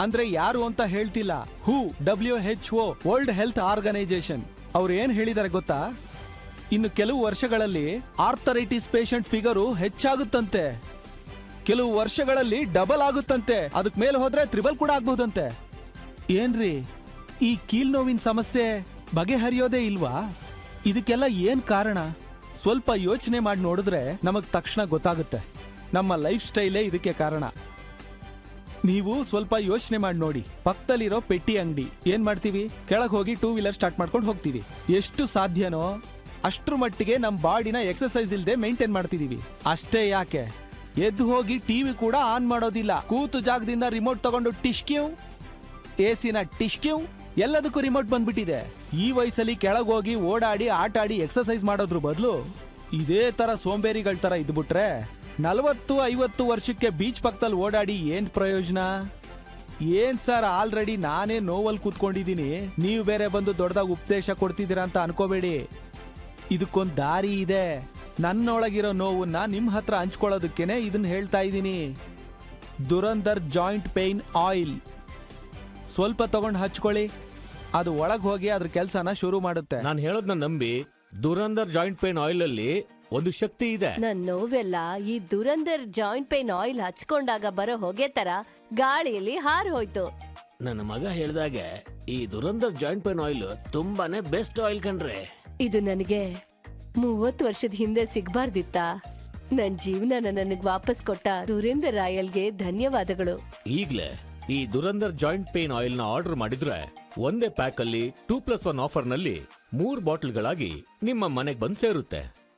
ಅಂದ್ರೆ ಯಾರು ಅಂತ ಹೇಳ್ತಿಲ್ಲ. WHO ವರ್ಲ್ಡ್ ಹೆಲ್ತ್ ಆರ್ಗನೈಸೇಷನ್ ಅವ್ರು ಏನ್ ಹೇಳಿದಾರೆ ಗೊತ್ತಾ? ಇನ್ನು ಕೆಲವು ವರ್ಷಗಳಲ್ಲಿ ಆರ್ಥರೈಟಿಸ್ ಪೇಷಂಟ್ ಫಿಗರು ಹೆಚ್ಚಾಗುತ್ತಂತೆ, ಕೆಲವು ವರ್ಷಗಳಲ್ಲಿ ಡಬಲ್ ಆಗುತ್ತಂತೆ, ಅದಕ್ ಮೇಲೆ ಹೋದ್ರೆ ತ್ರಿಬಲ್ ಕೂಡ ಆಗ್ಬಹುದಂತೆ. ಏನ್ರಿ ಈ ಕೀಲ್ ನೋವಿನ ಸಮಸ್ಯೆ ಬಗೆಹರಿಯೋದೇ ಇಲ್ವಾ? ಇದಕ್ಕೆಲ್ಲ ಏನ್ ಕಾರಣ? ಸ್ವಲ್ಪ ಯೋಚನೆ ಮಾಡಿ ನೋಡಿದ್ರೆ ನಮಗ್ ತಕ್ಷಣ ಗೊತ್ತಾಗುತ್ತೆ. ನಮ್ಮ ಲೈಫ್ ಸ್ಟೈಲೇ ಇದಕ್ಕೆ ಕಾರಣ. ನೀವು ಸ್ವಲ್ಪ ಯೋಚನೆ ಮಾಡಿ ನೋಡಿ. ಪಕ್ಕದಲ್ಲಿರೋ ಪೆಟ್ಟಿ ಅಂಗಡಿ ಏನ್ ಮಾಡ್ತೀವಿ? ಕೆಳಗೆ ಹೋಗಿ 2 ವೀಲರ್ ಸ್ಟಾರ್ಟ್ ಮಾಡ್ಕೊಂಡು ಹೋಗ್ತೀವಿ. ಎಷ್ಟು ಸಾಧ್ಯನೋ ಅಷ್ಟ್ರ ಮಟ್ಟಿಗೆ ನಮ್ಮ ಬಾಡಿನ ಎಕ್ಸರ್ಸೈಸ್ ಇಲ್ಲದೆ ಮೇಂಟೈನ್ ಮಾಡ್ತಿದೀವಿ. ಅಷ್ಟೇ ಯಾಕೆ, ಎದ್ದು ಹೋಗಿ ಟಿವಿ ಕೂಡ ಆನ್ ಮಾಡೋದಿಲ್ಲ. ಕೂತು ಜಾಗದಿಂದ ರಿಮೋಟ್ ತಗೊಂಡು ಟಿಶ್ಕ್ಯೂ, ಎಸಿನ ಟಿಶ್ಕ್ಯೂ, ಎಲ್ಲದಕ್ಕೂ ರಿಮೋಟ್ ಬಂದ್ಬಿಟ್ಟಿದೆ. ಈ ವಯಸ್ಸಲ್ಲಿ ಕೆಳಗೆ ಹೋಗಿ ಓಡಾಡಿ ಆಟ ಆಡಿ ಎಕ್ಸರ್ಸೈಸ್ ಮಾಡೋದ್ರ ಬದಲು ಇದೇ ತರ ಸೋಂಬೇರಿಗಳ ತರ ಇದ್ಬಿಟ್ರೆ 40-50 ವರ್ಷಕ್ಕೆ ಬೀಚ್ ಪಕ್ಕದಲ್ಲಿ ಓಡಾಡಿ ಏನ್ ಪ್ರಯೋಜನ? ಏನ್ ಸರ್, ಆಲ್ರೆಡಿ ನಾನೇ ನೋವಲ್ಲಿ ಕೂತ್ಕೊಂಡಿದ್ದೀನಿ, ನೀವು ಬೇರೆ ಬಂದು ದೊಡ್ಡದಾಗಿ ಉಪದೇಶ ಕೊಡ್ತಿದ್ದೀರಾ ಅಂತ ಅನ್ಕೋಬೇಡಿ. ಇದಕ್ಕೊಂದ್ ದಾರಿ ಇದೆ. ನನ್ನೊಳಗಿರೋ ನೋವನ್ನ ನಿಮ್ ಹತ್ರ ಹಂಚ್ಕೊಳ್ಳೋದಕ್ಕೇನೆ ಇದನ್ನ ಹೇಳ್ತಾ ಇದ್ದೀನಿ. ದುರಂದರ್ ಜಾಯಿಂಟ್ ಪೇನ್ ಆಯಿಲ್ ಸ್ವಲ್ಪ ತಗೊಂಡು ಹಚ್ಕೊಳ್ಳಿ, ಅದು ಒಳಗ್ ಹೋಗಿ ಅದ್ರ ಕೆಲ್ಸನ ಶುರು ಮಾಡುತ್ತೆ. ನಾನು ಹೇಳೋದ್ನ ನಂಬಿ ದುರಂದರ್ ಜಾಯಿಂಟ್ ಪೇನ್ ಆಯಿಲ್ ಅಲ್ಲಿ ಒಂದು ಶಕ್ತಿ ಇದೆ. ನನ್ ನೋವೆಲ್ಲ ಈ ದುರಂದರ್ ಜಾಯಿಂಟ್ ಪೇನ್ ಆಯಿಲ್ ಹಚ್ಕೊಂಡಾಗ ಬರೋ ಹೊಗೆ ತರ ಗಾಳಿಯಲ್ಲಿ ಹಾರ್ ಹೋಯ್ತು. ನನ್ನ ಮಗ ಹೇಳ್ದಾಗೆ ಈ ದುರಂದರ್ ಜಾಯಿಂಟ್ ಪೇನ್ ಆಯಿಲ್ ತುಂಬಾನೇ ಬೆಸ್ಟ್ ಆಯಿಲ್ ಕಣ್ರೆ. ಇದು ನನಗೆ 30 ವರ್ಷದ ಹಿಂದೆ ಸಿಗ್ಬಾರ್ದಿತ್ತ. ನನ್ ಜೀವನ ನನಗ್ ವಾಪಸ್ ಕೊಟ್ಟ ದುರೇಂದರ್ ಆಯಿಲ್ಗೆ ಧನ್ಯವಾದಗಳು. ಈಗ್ಲೇ ಈ ದುರಂದರ್ ಜಾಯಿಂಟ್ ಪೇನ್ ಆಯಿಲ್ ನ ಆರ್ಡರ್ ಮಾಡಿದ್ರೆ ಒಂದೇ ಪ್ಯಾಕ್ ಅಲ್ಲಿ 2+1 ಆಫರ್ ನಲ್ಲಿ 3 ಬಾಟಲ್ಗಳಾಗಿ ನಿಮ್ಮ ಮನೆಗೆ ಬಂದು ಸೇರುತ್ತೆ.